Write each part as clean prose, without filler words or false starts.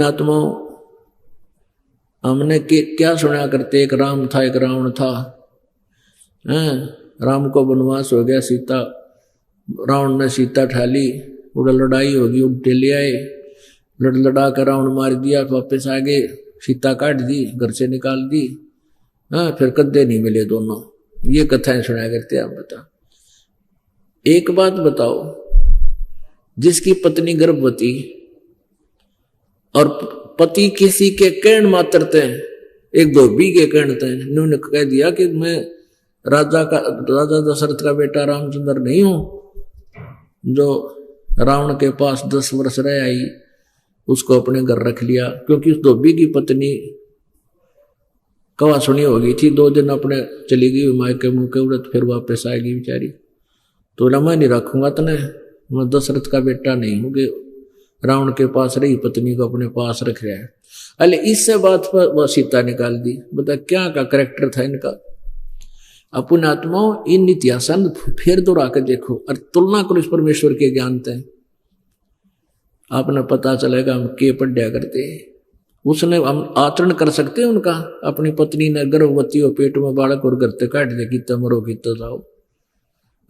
आत्माओं, हमने क्या सुना करते, एक राम था एक रावण था। राम को वनवास हो गया, सीता रावण ने सीता ठाली, उड़ा लड़ाई होगी, उल्टे ले आए, लड़ा कर रावण मार दिया, वापस आ गए, सीता काट दी, घर से निकाल दी। फिर कद्दे नहीं मिले दोनों। ये कथाएं सुनाया करते आप। बता, एक बात बताओ, जिसकी पत्नी गर्भवती और पति किसी के कहण मात्र थे, एक धोबी के कहण थे, उन्होंने कह दिया कि मैं राजा दशरथ का बेटा रामचंद्र नहीं हूं, जो रावण के पास 10 वर्ष रह आई, उसको अपने घर रख लिया। क्योंकि उस धोबी की पत्नी कवा सुनी हो गई थी, 2 दिन अपने चली गई मायके मुंह के उड़त, फिर वापस आएगी बेचारी। तो मैं नहीं रखूंगा तने, मैं दशरथ का बेटा नहीं हूं कि रावण के पास रही पत्नी को अपने पास रख रहा है। अरे इससे बात पर वह सीता निकाल दी। बता क्या का करेक्टर था इनका। अपन आत्माओं, इन इतिहासन फिर दोहरा के देखो और तुलना करो इस परमेश्वर के ज्ञान से, आपने पता चलेगा हम के पढ़ा करते। उसने हम आचरण कर सकते हैं उनका। अपनी पत्नी ने गर्भवती हो, पेट में बालक और घर काट दे, कितना मरो कितना जाओ,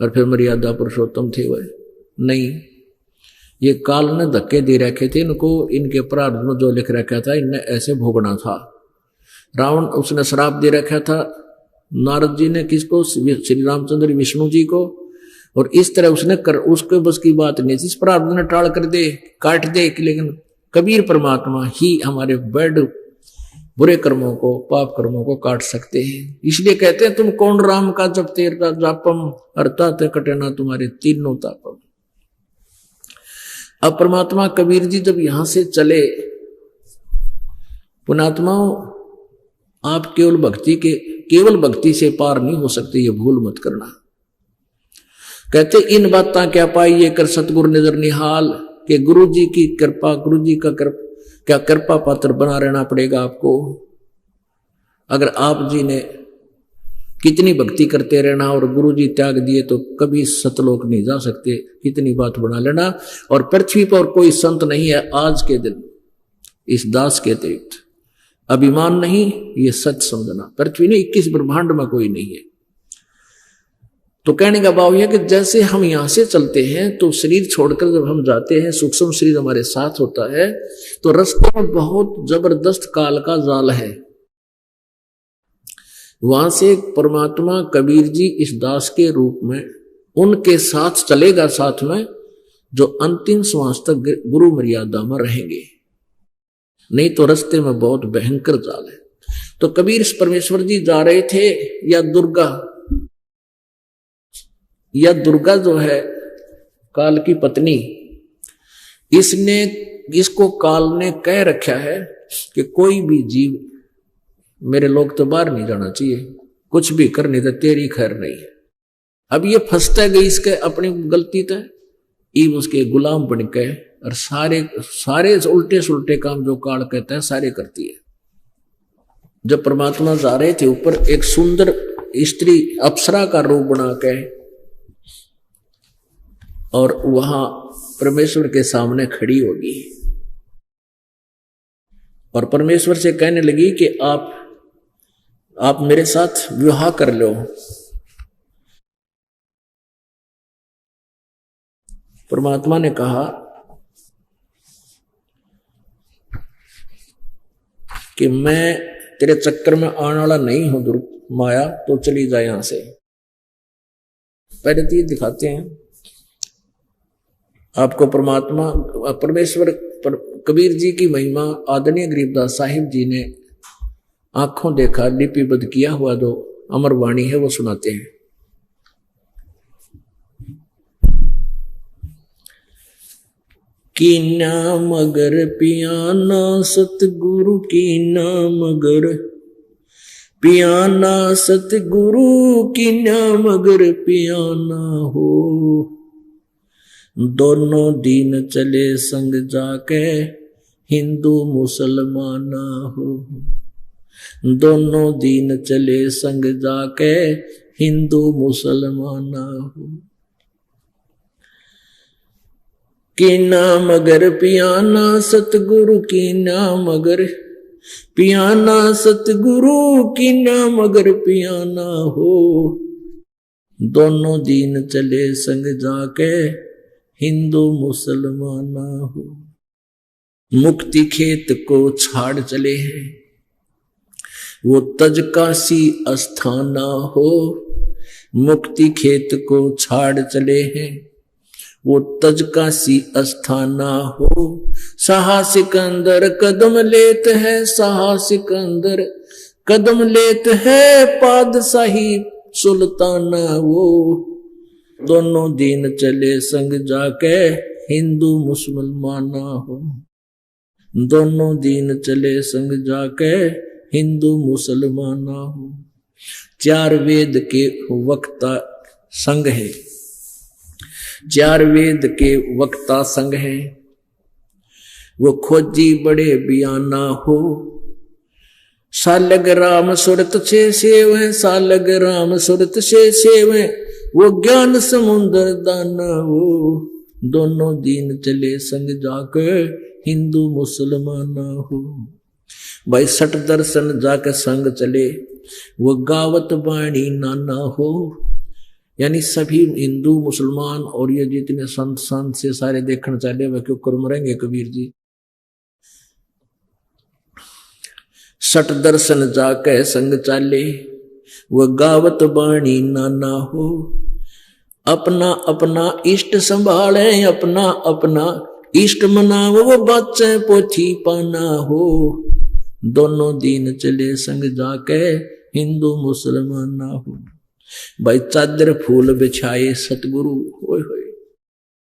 और फिर मर्यादा पुरुषोत्तम थे वह नहीं। ये काल ने धक्के दे रखे थे इनको, इनके अपराध में जो लिख रखा था इनने ऐसे भोगना था। रावण उसने श्राप दे रखा था नारद जी ने, किसको, श्री रामचंद्र विष्णु जी को, और इस तरह उसने उसके बस की बात नहीं थी, इस प्रार्थ ने टाल कर दे, काट दे। लेकिन कबीर परमात्मा ही हमारे बुरे कर्मों को, पाप कर्मों को काट सकते हैं। इसलिए कहते हैं तुम कौन राम का जब तेरा जापम, अर्थात कटे ना तुम्हारे तीनों तापम। अब परमात्मा कबीर जी जब यहां से चले, पुणात्माओं, आप केवल भक्ति से पार नहीं हो सकते, ये भूल मत करना। कहते इन बातें क्या पाई ये कर सतगुरु नजर निहाल, के गुरु जी की कृपा, गुरु जी का क्या कृपा पात्र बना रहना पड़ेगा आपको। अगर आप जी ने कितनी भक्ति करते रहना और गुरु जी त्याग दिए तो कभी सतलोक नहीं जा सकते। कितनी बात बना लेना। और पृथ्वी पर कोई संत नहीं है आज के दिन इस दास के अतिरिक्त। अभिमान नहीं, ये सच समझना। पृथ्वी ने 21 ब्रह्मांड में कोई नहीं है। तो कहने का भाव यह कि जैसे हम यहां से चलते हैं तो शरीर छोड़कर जब हम जाते हैं, सूक्ष्म शरीर हमारे साथ होता है, तो रास्ते में बहुत जबरदस्त काल का जाल है। वहां से परमात्मा कबीर जी इस दास के रूप में उनके साथ चलेगा, साथ में जो अंतिम श्वास तक गुरु मर्यादा में रहेंगे। नहीं तो रास्ते में बहुत भयंकर जाल है। तो कबीर परमेश्वर जी जा रहे थे, या दुर्गा जो है काल की पत्नी, इसको काल ने कह रखा है कि कोई भी जीव मेरे लोग तो बाहर नहीं जाना चाहिए, कुछ भी करने तो तेरी खैर नहीं है। अब ये फंसता गई इसके अपनी गलती तो ईव उसके गुलाम बन के, और सारे उल्टे सुलटे काम जो काल कहता है सारे करती है। जब परमात्मा जा रहे थे ऊपर, एक सुंदर स्त्री अप्सरा का रूप बना के और वहां परमेश्वर के सामने खड़ी होगी और परमेश्वर से कहने लगी कि आप मेरे साथ विवाह कर लो। परमात्मा ने कहा कि मैं तेरे चक्कर में आने वाला नहीं हूं माया, तो चली जाए यहां से। पहले तो ये दिखाते हैं आपको परमेश्वर कबीर जी की महिमा आदरणीय गरीबदास साहिब जी ने आंखों देखा, लिपिबद्ध किया हुआ जो अमर वाणी है वो सुनाते हैं। की नाम मगर पियाना सतगुरु की नाम मगर पियाना सतगुरु की नाम मगर पियाना हो। दोनों दीन चले संग जाके हिंदू मुसलमाना हो। दोनों दीन चले संग जाके हिंदू मुसलमाना हो। की नाम अगर पियाना सतगुरु की नाम अगर पियाना सतगुरु की नाम अगर पियाना हो, दोनों दीन चले संग जाके हिंदू मुसलमाना हो। मुक्ति खेत को छाड़ चले हैं वो तजकासी अस्थाना हो, मुक्ति खेत को छाड़ चले हैं वो तजकासी अस्थाना हो। साहसिक अंदर कदम लेत है, साहसिक अंदर कदम लेत है पादशाही सुल्ताना वो, दोनों दीन चले संग जाके हिंदू मुसलमाना हो, दोनों दीन चले संग जाके हिंदू मुसलमाना हो। चार वेद के वक्ता संग है, चार वेद के वक्ता संग है वो खोजी बड़े बियाना हो। सालग राम सुरत से सेव, सालग राम सुरत से सेव वो ज्ञान समुद्र दाना हो, दोनों दीन चले संग जाके हिंदू मुसलमाना हो। भाई सठ दर्शन जाके संग चले वो गावत बाणी नाना हो, यानी सभी हिंदू मुसलमान और ये जितने संत संत से सारे देखना चाहे वह क्यों कर मरेंगे कबीर जी। सठ दर्शन जाके संग चाले वो गावत बाणी नाना हो, अपना अपना इष्ट संभाले अपना अपना इष्ट मनाओ वो बच्चे पोथी पाना हो, दोनों दीन चले संग जाके हिंदू मुसलमाना हो। भाई चादर फूल बिछाए सतगुरु होए होए,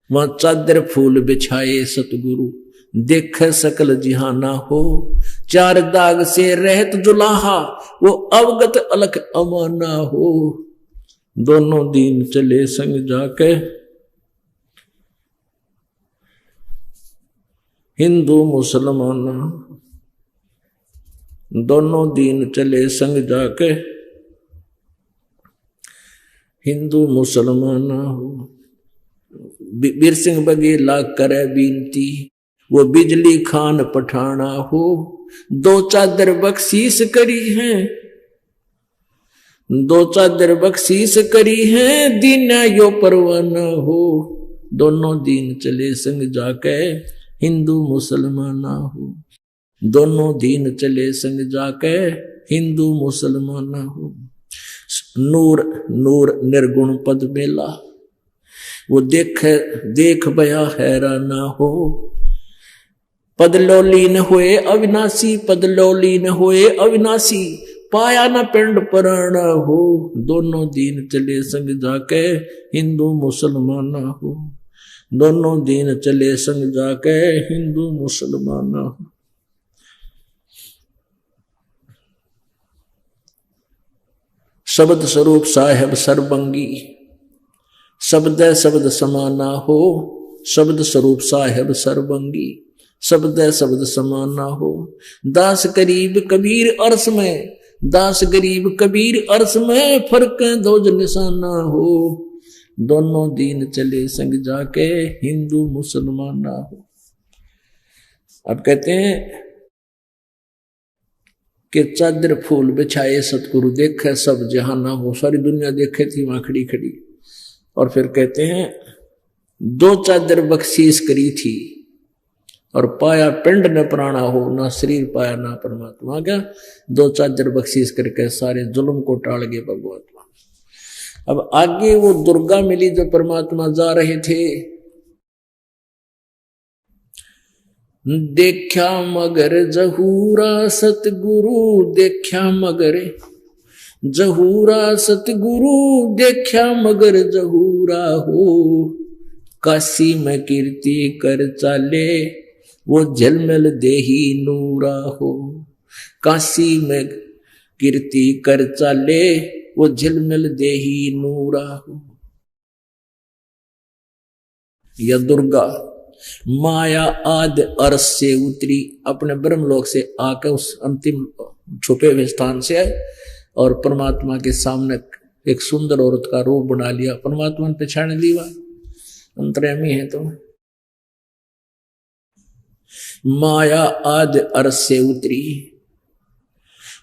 वहां चादर फूल बिछाए सतगुरु देख सकल जिहाना हो। चार दाग से रहत जुलाहा वो अवगत अलख अमाना हो, दोनों दीन चले संग जाके हिंदू मुसलमाना, दोनों दीन चले संग जाके हिंदू मुसलमाना हो। बीर सिंह बघेला करे बीनती वो बिजली खान पठाना हो, दो चादर बख्शीश करी है, दो चादर बख्शीश करी है दीना यो परवाना हो, दोनों दीन चले संग जाके हिंदू मुसलमाना हो, दोनों दीन चले संग जाके हिंदू मुसलमाना हो। नूर नूर निर्गुण पद मेला वो देख बया हैराना हो, पदलोली न हुए अविनाशी, पदलोली न हुए अविनाशी पाया न पिंड पुराना हो, दोनों दीन चले संग जाके हिंदू मुसलमाना हो, दोनों दीन चले संग जाके हिंदू मुसलमाना हो। शब्द स्वरूप साहेब सर्वंगी शब्द शब्द समाना हो, शब्द स्वरूप साहेब सर्वंगी शब्द शब्द समाना हो। दास गरीब कबीर अर्श में, दास गरीब कबीर अर्श में फर्क दो निशाना हो, दोनों दीन चले संग जाके हिंदू मुसलमाना हो। अब कहते हैं कि चादर फूल बिछाए सतगुरु देखे सब जहाना हो, सारी दुनिया देखे थी वहां खड़ी खड़ी। और फिर कहते हैं दो चादर बख्शीश करी थी और पाया पिंड न प्राणा हो, ना शरीर पाया ना परमात्मा। क्या दो चादर बख्शीश करके सारे जुल्म को टाल गए भगवात्मा। अब आगे वो दुर्गा मिली जो परमात्मा जा रहे थे, देखा मगर जहूरा सतगुरु, देखा मगर जहूरा सतगुरु, देखा मगर जहूरा हो। काशी में कीर्ति कर चाले वो झलमल देही नूरा हो, काशी में कीर्ति कर चाले वो झलमल देही नूरा हो। यह दुर्गा माया आदि अर्श से उतरी, अपने ब्रह्मलोक से आकर उस अंतिम छुपे हुए स्थान से आए और परमात्मा के सामने एक सुंदर औरत का रूप बना लिया। परमात्मा ने पहचान लिया, अंतर्यामी है तो माया आद अर्श से उतरी,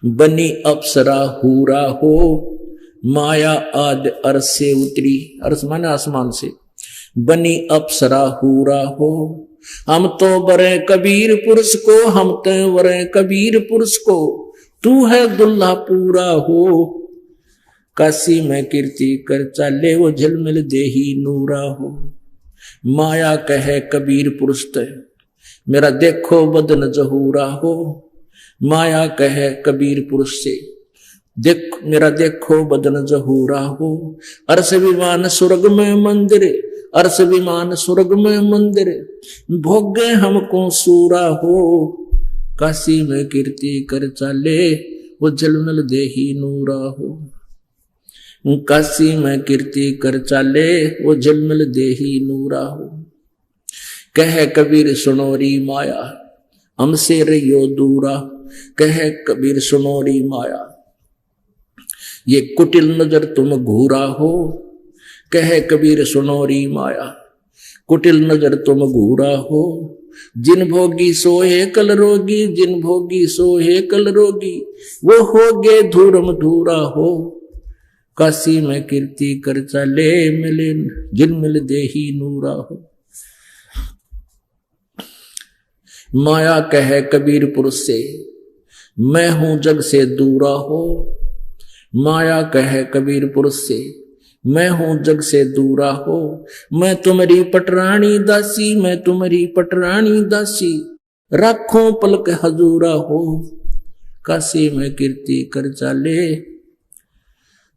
बनी अप्सरा हूरा हो। माया आद अर्श से उतरी, अर्श माने आसमान से, बनी अप्सरा हूरा हो। हम तो बरे कबीर पुरुष को, हम तो बरे कबीर पुरुष को, तू है दुल्हा पूरा हो। काशी में कीर्ति कर चाले, वो झिलमिल देही नूरा हो। माया कहे कबीर पुरुष ते, मेरा देखो बदन जहूरा हो। माया कहे कबीर पुरुष से, देख मेरा देखो बदन जहूरा हो। अर्श विमान स्वर्ग में मंदिर, अर्श विमान स्वर्ग में मंदिर, भोगे हमको सूरा हो। काशी में कीर्ति कर चाले, वो झिलमिल देही नूरा हो। काशी में कीर्ति कर चाले, वो झिलमिल देही नूरा हो। कह कबीर सुनोरी माया, हमसे रहियो दूरा। कह कबीर सुनोरी माया, ये कुटिल नजर तुम घूरा हो। कह कबीर सुनोरी माया, कुटिल नजर तुम घूरा हो। जिन भोगी सोहे कल रोगी, जिन भोगी सोहे कल रोगी, वो होगे धूरम धूरा हो। काशी में कीर्ति कर चले, मिले जिनमिल देही नूरा हो। माया कहे कबीर पुरुष से, मैं हूं जग से दूरा हो। माया कहे कबीर पुरुष से, मैं हूं जग से दूरा हो। मैं तुम्हारी पटरानी दासी, मैं तुम्हारी पटरानी दासी, राखों पलक हजूरा हो। काशी में कीर्ति कर चाले,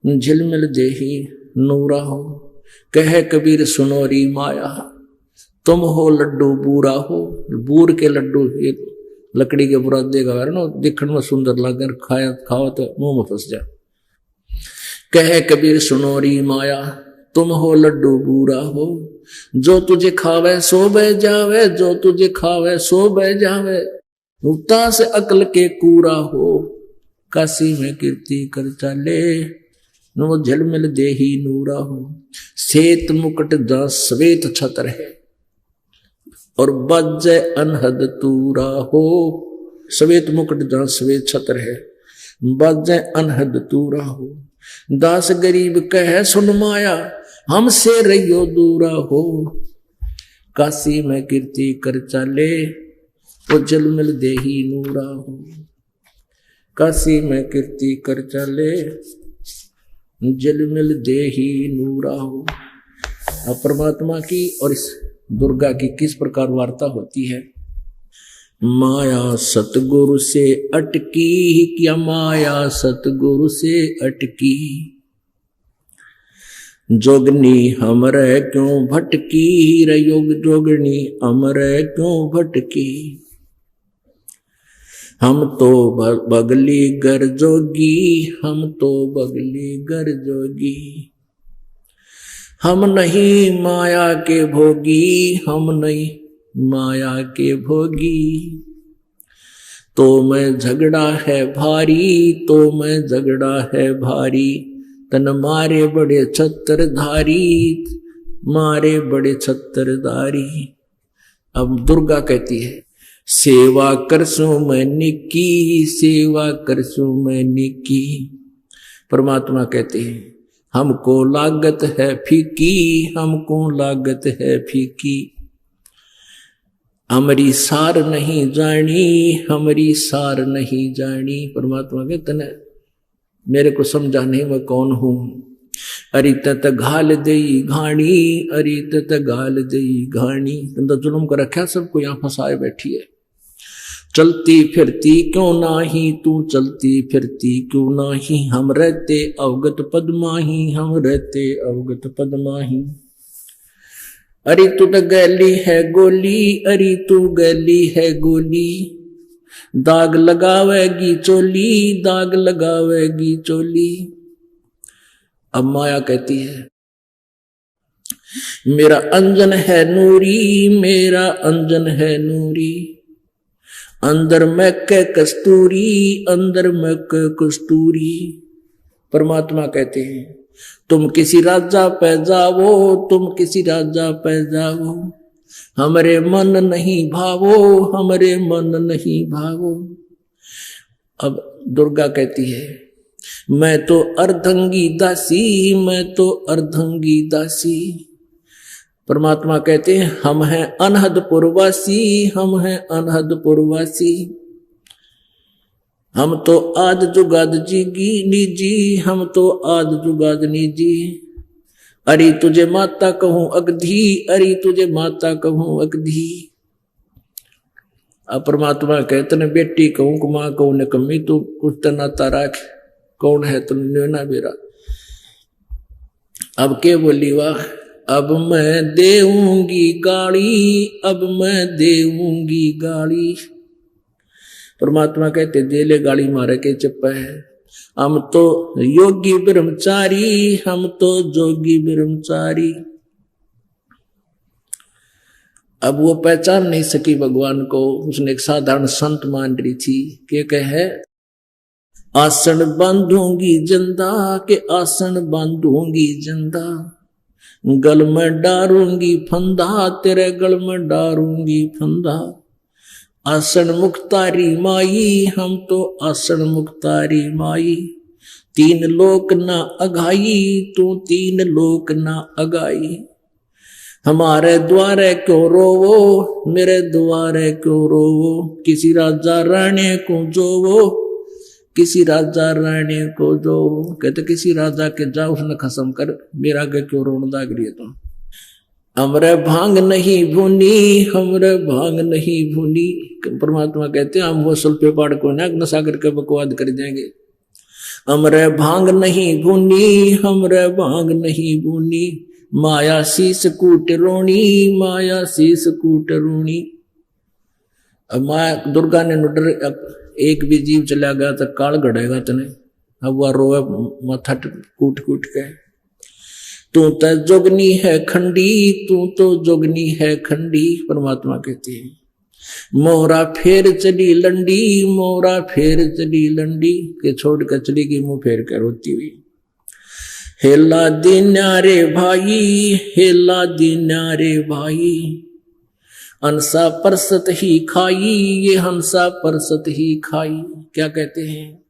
झिलमिल देही नूरा हो। कहे कबीर सुनोरी माया, तुम हो लड्डू बूरा हो। बूर के लड्डू एक लकड़ी के बुरादे का ना, दिखने में सुंदर लगे, खाया खाओ तो मुंह में फंस जाए। कहे कबीर सुनोरी माया, तुम हो लड्डू बूरा हो। जो तुझे खावे सो बह जावे, जो तुझे खावे सो बह जावे, उता से अकल के कूरा हो। काशी में कीर्ति कर चाले, नो झिलमिल देही नूरा हो। श्वेत मुकुट दा श्वेत छत्र है, और बज्जे अनहद तूरा हो। श्वेत मुकुट दा श्वेत छत्र है, बज्जे अनहद तूरा हो। दास गरीब कह सुन माया, हमसे रहियो दूरा हो। काशी में कीर्ति कर चाले, वो झिलमिल देही नूरा हो। काशी में कीर्ति कर चाले, झिलमिल देही नूरा हो। अब परमात्मा की और इस दुर्गा की किस प्रकार वार्ता होती है। माया सतगुरु से अटकी, क्या माया सतगुरु से अटकी। जोगनी हमरे क्यों भटकी, रे योग जोगनी हमरे क्यों भटकी। हम तो बगली गर जोगी, हम तो बगली गर जोगी। हम नहीं माया के भोगी, हम नहीं माया के भोगी। तो मैं झगड़ा है भारी, तो मैं झगड़ा है भारी। तन मारे बड़े छत्रधारी, मारे बड़े छत्रधारी। अब दुर्गा कहती है, सेवा करसू मैं निकी, सेवा करसू मैं निकी। परमात्मा कहते हैं, हमको लागत है फीकी, हमको लागत है फीकी। हमारी सार नहीं जानी, हमारी सार नहीं जानी। परमात्मा कहते न, मेरे को समझा नहीं मैं कौन हूं। अरे तत घाल दई घाणी, अरे तत घाल दई घाणी। तुम तो जुल्म कर रखा, सबको यहां फंसाए बैठी है। चलती फिरती क्यों नाही, तू चलती फिरती क्यों नाही। हम रहते अवगत पद माही, हम रहते अवगत पद माही। अरे तू तो गैली है गोली, अरे तू गैली है गोली। दाग लगावेगी चोली, दाग लगावेगी चोली। अब माया कहती है, मेरा अंजन है नूरी, मेरा अंजन है नूरी। अंदर मैं के कस्तूरी, अंदर मैं के कस्तूरी। परमात्मा कहते हैं, तुम किसी राजा पे जाओ, तुम किसी राजा पे जाओ। हमरे मन नहीं भावो, हमरे मन नहीं भावो। अब दुर्गा कहती है मैं तो अर्धंगी दासी, मैं तो अर्धंगी दासी। परमात्मा कहते हैं हम हैं अनहदपुरवासी, हम हैं अनहदपुरवासी। हम तो आद जुगाद जीगी निजी, हम तो आद जुगाद निजी। अरे तुझे माता कहूं अगधी, अरे तुझे माता कहूं अगधी। अब परमात्मा कहते न बेटी कहूं कि मां कहूं न कमी, तू कुछ तो नाता राख, कौन है तुम ना मेरा। अब के बोली वाह, अब मैं देऊंगी गाड़ी, अब मैं देऊंगी गाड़ी। परमात्मा कहते दे ले गाड़ी मारे के चप्पा है। हम तो योगी ब्रह्मचारी, हम तो जोगी ब्रह्मचारी। अब वो पहचान नहीं सकी भगवान को, उसने एक साधारण संत मान रही थी। के कहे आसन बांधूंगी जंदा, के आसन बांधूंगी जंदा। गल में डारूंगी फंदा, तेरे गल में डारूंगी फंदा। आसन मुक्तारी माई, हम तो आसन मुक्तारी माई। तीन लोक ना अघाई, तू तीन लोक ना अगाई। हमारे द्वारे क्यों रोवो, मेरे द्वारे क्यों रोवो। किसी राजा रानी को जोवो, किसी राजा रानी को जो। कहते किसी राजा के जा उसने खसम कर, मेरा आगे क्यों रोन दाग रही है तुम। हमरे भांग नहीं भूनी, हमरे भांग नहीं भूनी। परमात्मा कहते हैं हम वसल पे पाड़ को ना नशा करके बकवाद कर जाएंगे। हमरे भांग नहीं भूनी, हमरे भांग नहीं भूनी। माया शीस कूट रोणी, माया शीस कूट रोणी। अब माया दुर्गा ने डर, एक भी जीव चला गया तो काल गड़ेगा तने। अब वह रोए माथा कूट कूट के। तू तो जोगनी है खंडी, तू तो जोगनी है खंडी। परमात्मा कहते हैं मोहरा फेर चली लंडी, मोहरा फेर चली लंडी। के छोड़ कर चली गई मुंह फेर कर रोती हुई। हेला दीन्या रे भाई, हेला दीन्या रे भाई। हंसा परसत ही खाई, ये हंसा परसत ही खाई। क्या कहते हैं